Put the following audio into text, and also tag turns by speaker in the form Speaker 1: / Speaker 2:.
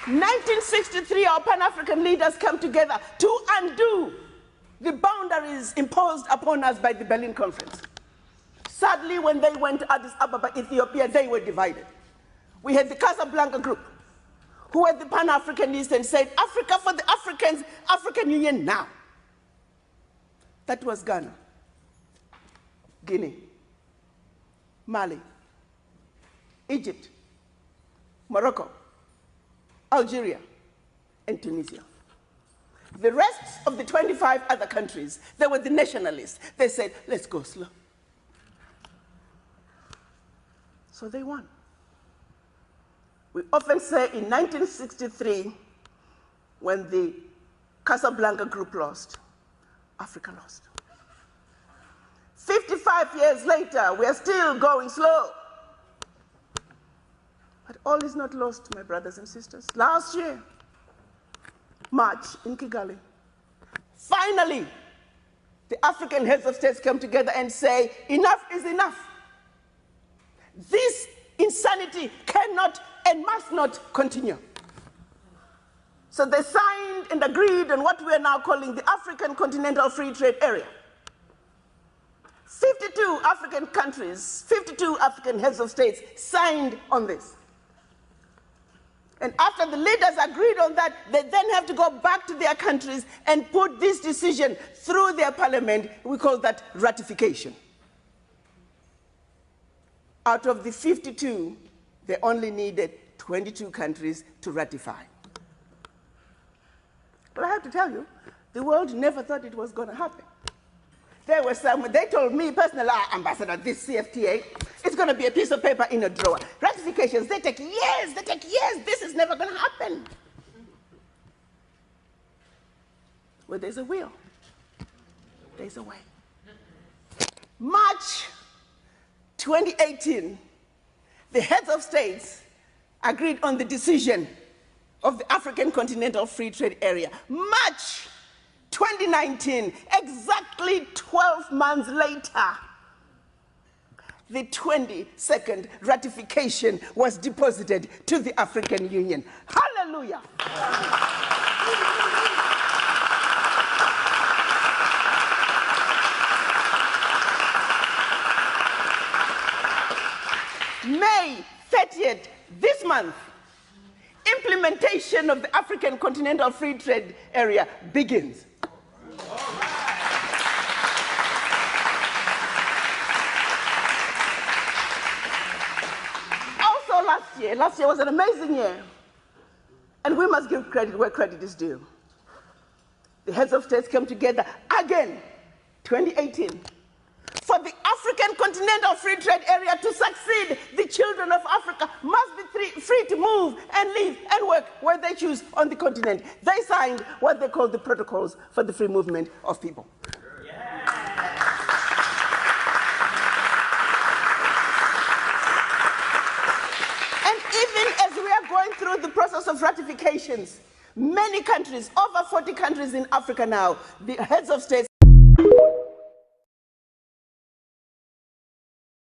Speaker 1: 1963, our Pan-African leaders came together to undo the boundaries imposed upon us by the Berlin Conference. Sadly, when they went to Addis Ababa, Ethiopia, they were divided. We had the Casablanca group, who were the Pan-Africanists and said, Africa for the Africans, African Union now. That was Ghana, Guinea, Mali, Egypt, Morocco, Algeria, and Tunisia. The rest of the 25 other countries, they were the nationalists. They said, let's go slow. So they won. We often say in 1963, when the Casablanca group lost, Africa lost. 55 years later, we are still going slow. But all is not lost, my brothers and sisters. Last year, March in Kigali, finally, the African heads of states come together and say, enough is enough. This insanity cannot and must not continue. So they signed and agreed on what we are now calling the African Continental Free Trade Area. 52 African countries, 52 African heads of states signed on this. And after the leaders agreed on that, they then have to go back to their countries and put this decision through their parliament. We call that ratification. Out of the 52, they only needed 22 countries to ratify. But I have to tell you, the world never thought it was going to happen. There were some, they told me personally, Ambassador, this CFTA, it's going to be a piece of paper in a drawer. Ratifications, they take years, this is never going to happen. Where there's a will, there's a way. March 2018, the heads of states agreed on the decision of the African Continental Free Trade Area. March 2019, exactly 12 months later, the 22nd ratification was deposited to the African Union. Hallelujah! May 30th, this month, implementation of the African Continental Free Trade Area begins. Also last year was an amazing year, and we must give credit where credit is due. The heads of states came together again, 2018, for the African Continental Free Trade Area to succeed. The children of Africa must be free to move and live and work where they choose on the continent. They signed what they call the Protocols for the Free Movement of People. And even as we are going through the process of ratifications, many countries, over 40 countries in Africa now, the heads of states